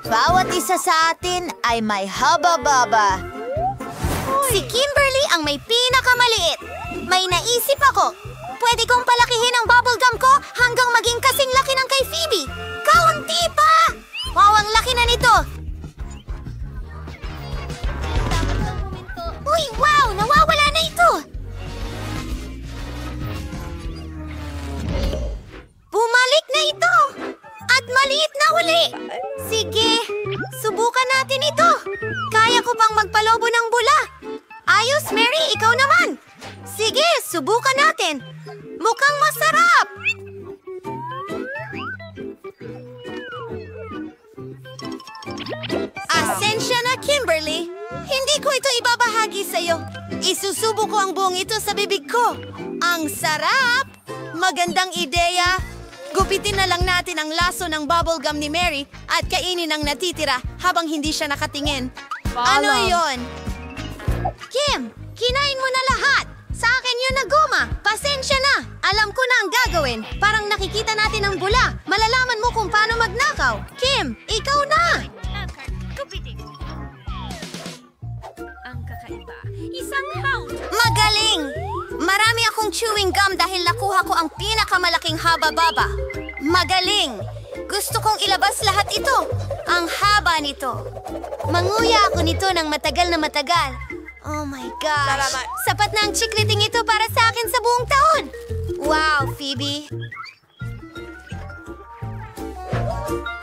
Bawat isa sa atin ay may haba-baba. Si Kimberly ang may pinakamaliit. May naisip ako. Pwede kong palakihin ang bubblegum ko hanggang maging kasing laki ng kay Phoebe. Kaunti pa! Wow, ang laki na nito! Uy, wow! Nawawala na ito! Bumalik na ito! At maliit na uli! Sige, subukan natin ito! Kaya ko bang magpalobo ng bula? Ayos, Mary, ikaw naman! Sige, subukan natin! Mukhang masarap! Asensya na, Kimberly! Hindi ko ito ibabahagi sa'yo. Isusubo ko ang buong ito sa bibig ko. Ang sarap! Magandang ideya! Gupitin na lang natin ang laso ng bubblegum ni Mary at kainin ang natitira habang hindi siya nakatingin. Ano yon? Kim, kinain mo na lahat! Sa akin yun na goma! Pasensya na! Alam ko na ang gagawin. Parang nakikita natin ang bula. Malalaman mo kung paano magnakaw. Kim, ikaw na! Ang kakaiba. Isang hound! Magaling! Marami akong chewing gum dahil nakuha ko ang pinakamalaking haba-baba. Magaling! Gusto kong ilabas lahat ito. Ang haba nito. Manguya ako nito ng matagal na matagal. Oh my gosh! Salamat. Sapat na ang chikliting ito para sa akin sa buong taon. Wow, Phoebe!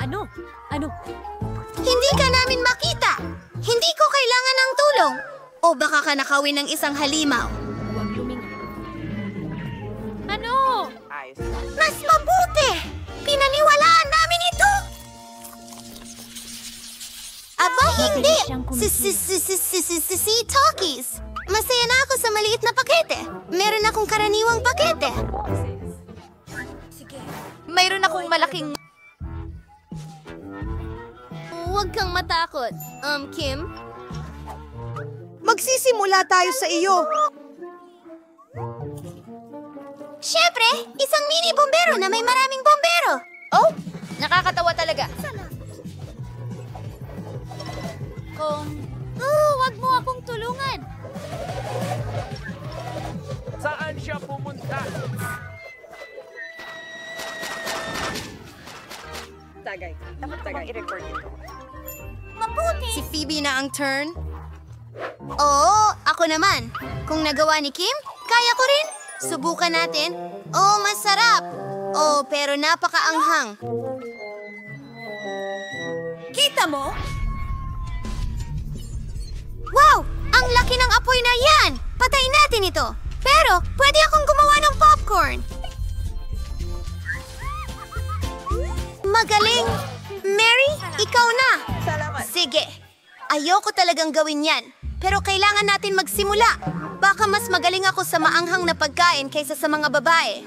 Ano? Ano? Hindi ka namin makita. Hindi ko kailangan ng tulong. O baka ka nakawin ng isang halimaw. Huwag lumingon. Ano? Ayos. Mas mabuti! Pinaniwalaan namin ito! Aba, hindi! Si Talkies! Masaya na ako sa maliit na pakete. Meron akong karaniwang pakete. Sige. Mayroon akong malaking... Huwag kang matakot. Kim? Magsisimula tayo sa iyo. Siyempre, isang mini bombero na may maraming bombero. Oh, nakakatawa talaga. Wag mo akong tulungan. Saan siya pumunta? Tagay. Dapat tagay. I-record ito. Mabuti! Si Phoebe na ang turn. Oo, ako naman. Kung nagawa ni Kim, kaya ko rin. Subukan natin. Oh, masarap. Oh, pero napakaanghang. Kita mo? Wow! Ang laki ng apoy na yan! Patayin natin ito. Pero, pwede akong gumawa ng popcorn. Magaling! Mary, ikaw na! Salamat. Sige. Ayoko talagang gawin yan. Pero kailangan natin magsimula. Baka mas magaling ako sa maanghang na pagkain kaysa sa mga babae.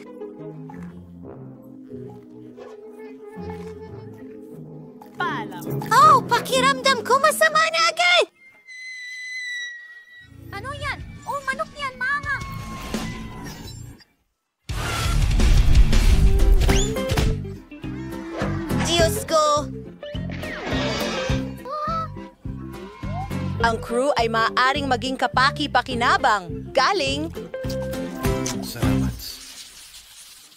Paalam. Oh, pakiramdam ko masama na agad! Ano yan? Oh, manok yan, mama! Diyos ko! Ang crew ay maaaring maging kapaki-pakinabang. Galing. Salamat.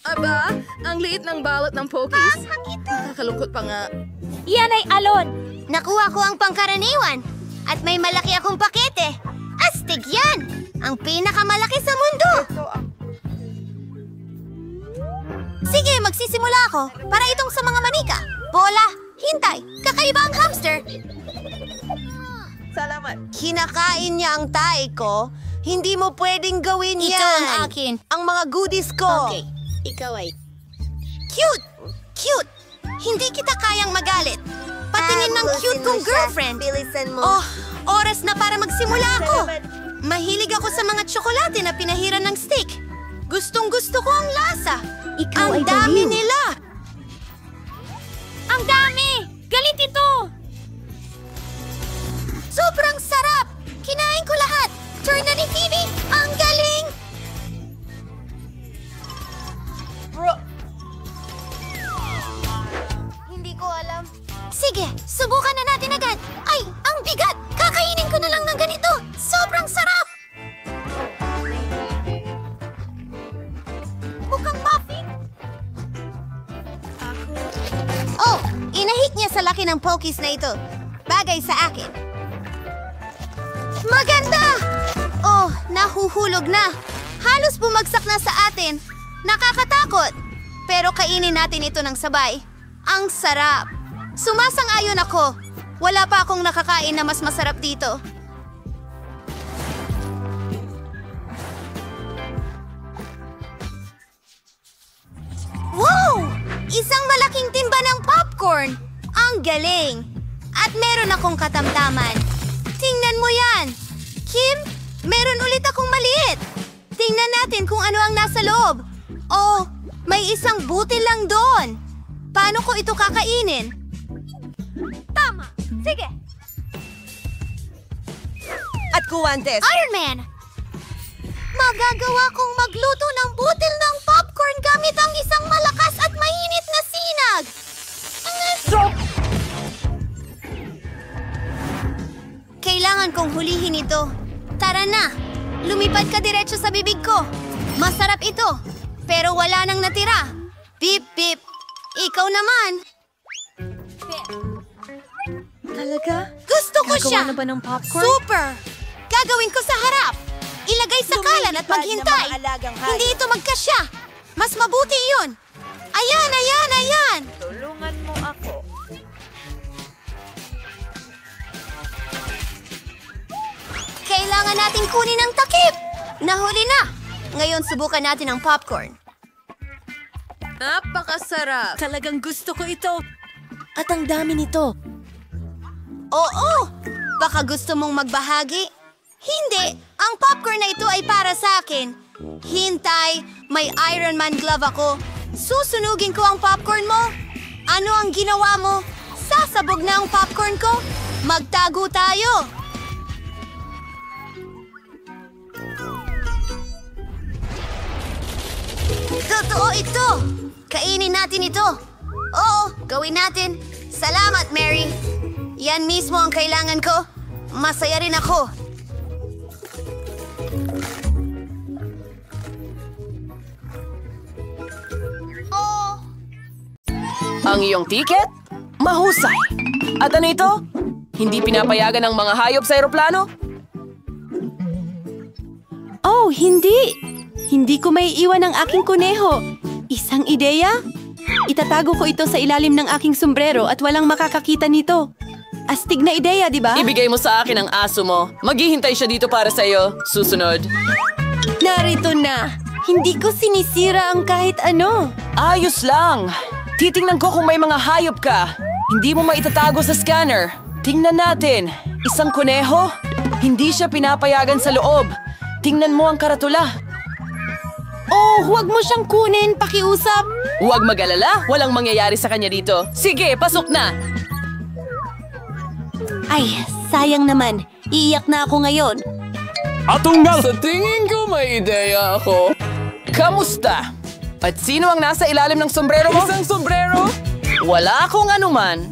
Aba, ang liit ng balot ng Pokies. Nakakalungkot pa nga. Yan ay alon! Nakuha ko ang pangkaraniwan at may malaki akong pakete. Astig yan! Ang pinakamalaki sa mundo! Ito ang... Sige, magsisimula ako para itong sa mga manika. Bola, hintay, kakaiba ang hamster. Salamat. Kinakain niya ang tae ko. Hindi mo pwedeng gawin yan. Ito ang akin. Ang mga goodies ko. Okay, ikaw ay... Cute! Cute! Hindi kita kayang magalit. Patingin ng cute kong girlfriend. Oh, oras na para magsimula ako. Mahilig ako sa mga tsokolate na pinahiran ng steak. Gustong-gusto ko ang lasa. Ikaw Ang ay dami baliw. nila. Ang dami! Galit ito! Sobrang sarap! Kinain ko lahat. Turn na ni Phoebe. Ang galing! Bro, Hindi ko alam. Sige, subukan Subukan na natin agad. Ay, ang bigat! Kakainin ko na lang ng ganito. Sobrang sarap! Mukhang muffin. Oh, inahit niya sa laki ng Pokies na ito. Bagay sa akin. Maganda! Oh, nahuhulog na. Halos bumagsak na sa atin. Nakakatakot. Pero kainin natin ito ng sabay. Ang sarap. Sumasang-ayon ako. Wala pa akong nakakain na mas masarap dito. Wow! Isang malaking timba ng popcorn. Ang galing. At meron akong katamtaman. Tingnan mo yan. Kim, meron ulit akong maliit. Tingnan natin kung ano ang nasa loob. Oh, may isang butil lang doon. Paano ko ito kakainin? Tama! Sige! At guwantes. Iron Man! Magagawa kong magluto ng butil ng popcorn gamit ang isang malakas at mainit na sinag. Kailangan kong hulihin ito. Tara na! Lumipad ka diretso sa bibig ko. Masarap ito, pero wala nang natira. Bip, bip. Ikaw naman. Talaga? Gusto ko siya. Gagawa na ba ng popcorn? Super! Gagawin ko sa harap. Ilagay sa kalan at maghintay. Hindi ito magkasya. Mas mabuti yun. Ayan, ayan, ayan. Tulungan mo ako. Kailangan natin kunin ang takip. Nahuli na. Ngayon subukan natin ang popcorn. Napakasarap. Talagang gusto ko ito. At ang dami nito. Oo! Baka gusto mong magbahagi? Hindi! Ang popcorn na ito ay para sa akin. Hintay! May Iron Man glove ako. Susunugin ko ang popcorn mo. Ano ang ginawa mo? Sasabog na ang popcorn ko? Magtago tayo! Totoo ito! Kainin natin ito! Oo, gawin natin. Salamat, Mary. Yan mismo ang kailangan ko. Masaya rin ako. Oh! Ang iyong tiket? Mahusay. At ano ito? Hindi pinapayagan ng mga hayop sa eroplano? Oh, hindi! Hindi ko may iwan ang aking kuneho. Isang ideya? Itatago ko ito sa ilalim ng aking sombrero at walang makakakita nito. Astig na ideya, di ba? Ibigay mo sa akin ang aso mo. Maghihintay siya dito para sa iyo. Susunod. Narito na! Hindi ko sinisira ang kahit ano. Ayos lang. Titingnan ko kung may mga hayop ka. Hindi mo maitatago sa scanner. Tingnan natin. Isang kuneho? Hindi siya pinapayagan sa loob. Tingnan mo ang karatula. Oh, huwag mo siyang kunin, pakiusap. Huwag mag-alala. Walang mangyayari sa kanya dito. Sige, pasok na. Ay, sayang naman. Iiyak na ako ngayon. Atunggal! Sa tingin ko may ideya ako. Kamusta? At sino ang nasa ilalim ng sombrero mo? Isang sombrero? Wala akong anuman.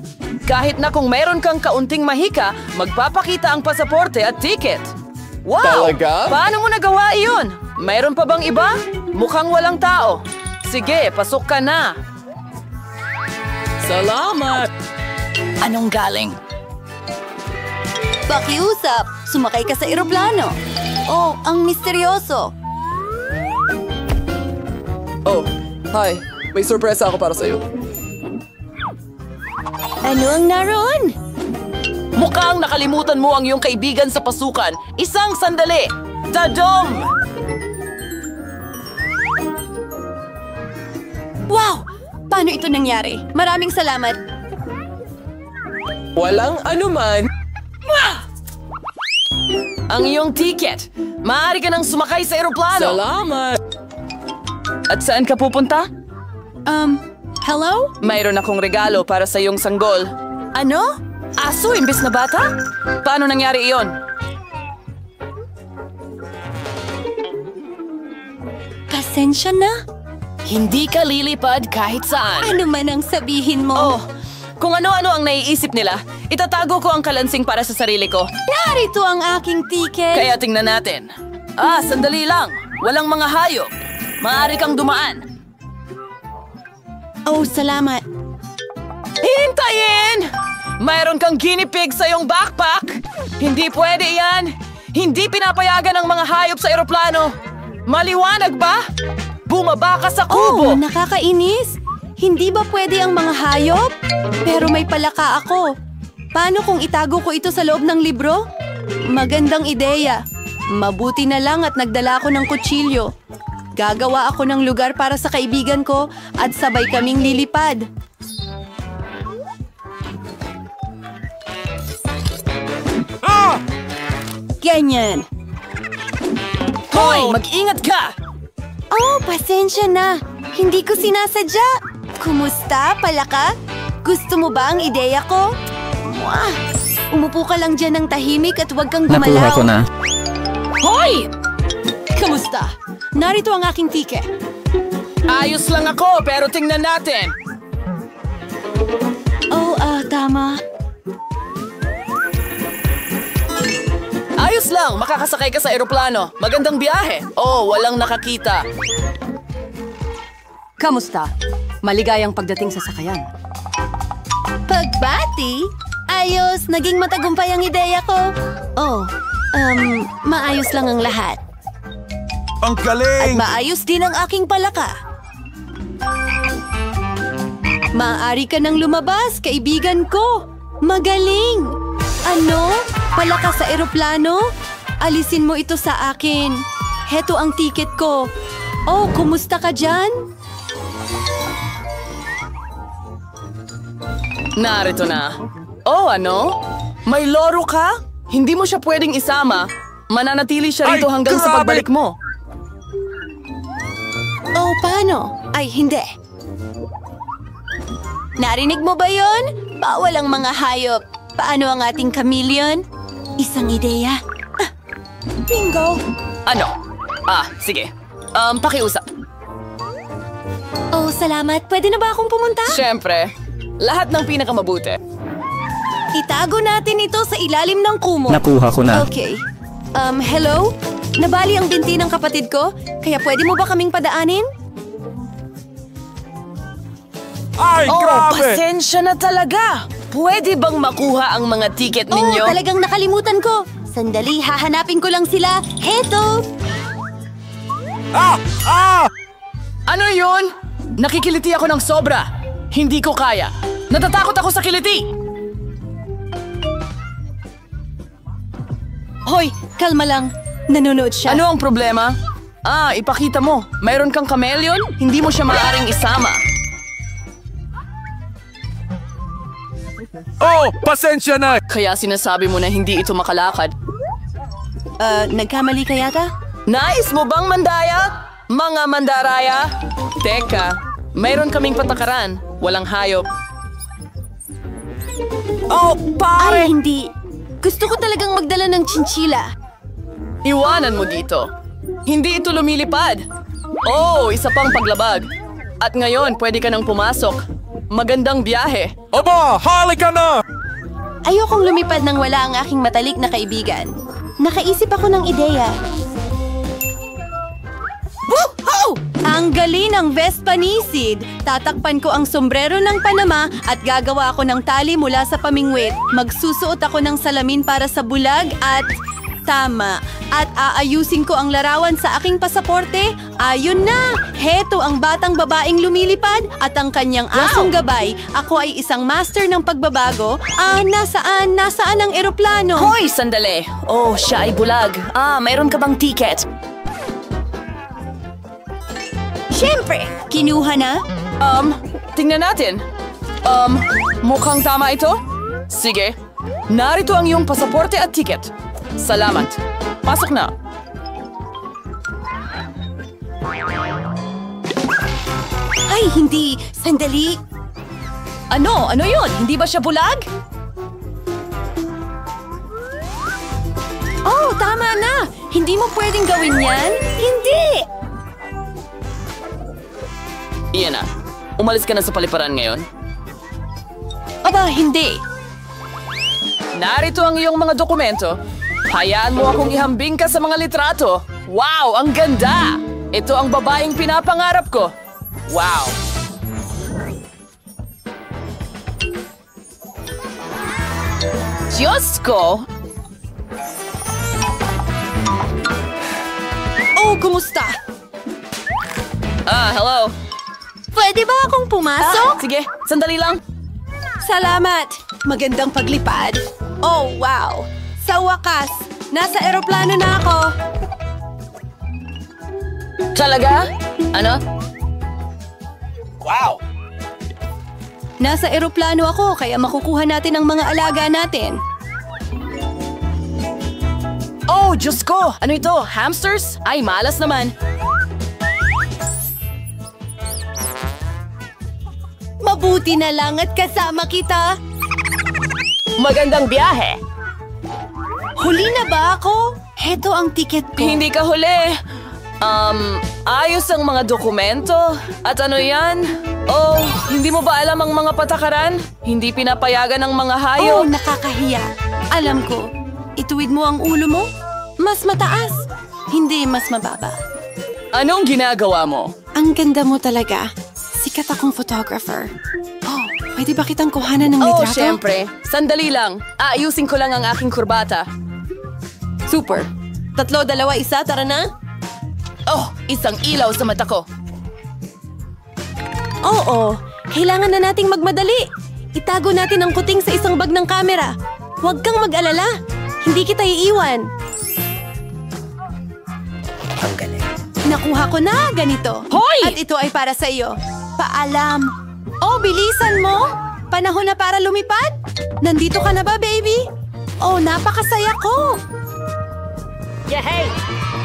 Kahit na kung meron kang kaunting mahika, magpapakita ang pasaporte at ticket. Wow! Talaga? Paano mo nagawa iyon? Mayroon pa bang iba? Mukhang walang tao. Sige, pasok ka na. Salamat! Anong galing? Pakiusap, sumakay ka sa eroplano. Oh, ang misteryoso. Oh, hi. May sorpresa ako para sa'yo. Ano ang naroon? Mukhang nakalimutan mo ang iyong kaibigan sa pasukan. Isang sandali! Tadom! Wow! Paano ito nangyari? Maraming salamat. Walang anuman. Ang iyong ticket. Maaari ka nang sumakay sa eroplano. Salamat! At saan ka pupunta? Hello? Mayroon akong regalo para sa iyong sanggol. Ano? Aso imbes na bata? Paano nangyari iyon? Pasensya na. Hindi ka lilipad kahit saan. Ano man ang sabihin mo. Oh, Kung ano-ano ang naiisip nila, itatago ko ang kalansing para sa sarili ko. Narito ang aking ticket. Kaya tingnan natin. Sandali lang. Walang mga hayop. Maaari kang dumaan. Oh, salamat. Hintayin! Mayroon kang guinea pig sa iyong backpack. Hindi pwede yan. Hindi pinapayagan ang mga hayop sa eroplano. Maliwanag ba? Bumaba ka sa Oh, kubo. nakakainis. Hindi ba pwede ang mga hayop? Pero may palaka ako. Paano kung itago ko ito sa loob ng libro? Magandang ideya. Mabuti na lang at nagdala ako ng kutsilyo. Gagawa ako ng lugar para sa kaibigan ko at sabay kaming lilipad. Ganyan. Hoy, mag-ingat ka! Oh, pasensya na. Hindi ko sinasadya. Kumusta, palaka? Gusto mo ba ang ideya ko? Mwah! Umupo ka lang dyan ng tahimik at huwag kang gumalaw. Nakuha ko na. Hoy! Kamusta? Narito ang aking ticket. Ayos lang ako, pero tingnan natin. Oh, tama. Ayos lang, makakasakay ka sa eroplano. Magandang biyahe. Oh, walang nakakita. Kamusta? Maligayang pagdating sa sakayan. Pagbati? Ayos, naging matagumpay ang ideya ko. Oh, maayos lang ang lahat. Ang At galing! maayos din ang aking palaka. Maaari ka nang lumabas, kaibigan ko. Magaling! Ano? Palaka sa eroplano? Alisin mo ito sa akin. Heto ang tiket ko. Oh, kumusta ka dyan? Narito na. Oh, ano? May loro ka? Hindi mo siya pwedeng isama. Mananatili siya rito Ay, hanggang sa grabe! pagbalik mo. Oh, paano? Ay, hindi. Narinig mo ba yon? Bawal ang mga hayop. Paano ang ating chameleon? Isang ideya. Bingo! Ano? Sige. Pakiusap. Oh, salamat. Pwede na ba akong pumunta? Siyempre, lahat ng pinakamabuti. Itago natin ito sa ilalim ng kumo. Nakuha ko na. Okay. Hello? Nabali ang binti ng kapatid ko, kaya pwede mo ba kaming padaanin? Ay, Oh, grabe! pasensya na talaga. Pwede bang makuha ang mga tiket ninyo? Oh, talagang nakalimutan ko. Sandali, hahanapin ko lang sila. Heto! Ano yun? Nakikiliti ako ng sobra. Hindi ko kaya. Natatakot ako sa kiliti. Hoy, kalma lang. Nanonood siya. Ano ang problema? Ipakita mo. Mayroon kang chameleon? Hindi mo siya maaaring isama. Oh, pasensya na! Kaya sinasabi mo na hindi ito makalakad. Nagkamali ka yata? Nais mo bang mandaya? Mga mandaraya? Teka, mayroon kaming patakaran. Walang hayop. Oh, pare! Ay, hindi. Gusto ko talagang magdala ng chinchila. Iwanan mo dito. Hindi ito lumilipad. Oh, isa pang paglabag. At ngayon, pwede ka nang pumasok. Magandang biyahe. Aba, halika na! Ayokong lumipad nang wala ang aking matalik na kaibigan. Nakaisip ako ng ideya. Woohoo! Ang galing ng Vespa Nisid. Tatakpan ko ang sombrero ng Panama at gagawa ako ng tali mula sa pamingwit. Magsusuot ako ng salamin para sa bulag at... Tama. At aayusin ko ang larawan sa aking pasaporte. Ayun na! Heto ang batang babaeng lumilipad at ang kanyang asong gabay. Ako ay isang master ng pagbabago. Nasaan ang eroplano? Hoy, sandali. Oh, siya ay bulag. Mayroon ka bang ticket? Siyempre! Kinuha na? Tingnan natin. Mukhang tama ito? Sige. Narito ang iyong pasaporte at ticket. Salamat. Pasok na. Ay, hindi. Sandali. Ano? Ano yun? Hindi ba siya bulag? Oh, tama na. Hindi mo pwedeng gawin yan? Hindi! Iyan na. Umalis ka na sa paliparan ngayon. Aba, hindi. Narito ang iyong mga dokumento. Hayaan mo akong ihambing ka sa mga litrato. Wow, ang ganda! Ito ang babaeng pinapangarap ko. Wow! Diyos ko! Oh, kumusta? Hello. Pwede ba akong pumasok? Sige, sandali lang. Salamat! Magandang paglipad. Oh, wow! Sa wakas, nasa eroplano na ako. Talaga? Ano? Nasa eroplano ako, kaya makukuha natin ang mga alaga natin. Oh, Diyos ko! Ano ito? Hamsters? Ay, malas naman. Mabuti na lang at kasama kita. Magandang biyahe! Huli na ba ako? Heto ang tiket ko. Hindi ka huli. Ayos ang mga dokumento. At ano yan? Oh, hindi mo ba alam ang mga patakaran? Hindi pinapayagan ng mga Oh, hayop. nakakahiya. Alam ko. Ituwid mo ang ulo mo? Mas mataas. Hindi mas mababa. Anong ginagawa mo? Ang ganda mo talaga. Sikat akong photographer. Oh, pwede ba kitang kuhanan ng Oh, litrato? syempre. Sandali lang. Aayusin ko lang ang aking kurbata. Super. 3, 2, 1, tara na? Oh, isang ilaw sa mata ko. Oo, kailangan na nating magmadali. Itago natin ang kuting sa isang bag ng kamera. Huwag kang mag-alala. Hindi kita iiwan. Ang galing. Nakuha ko na ganito. Hoy! At ito ay para sa iyo. Paalam. Oh, bilisan mo. Panahon na para lumipad. Nandito ka na ba, baby? Oh, napakasaya ko. Yehey!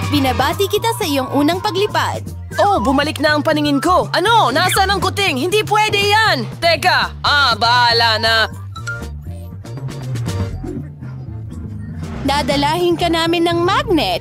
Binabati kita sa iyong unang paglipad. Oh, bumalik na ang paningin ko. Ano? Nasaan ang kuting? Hindi pwede yan! Teka! Bahala na. Dadalahin ka namin ng magnet.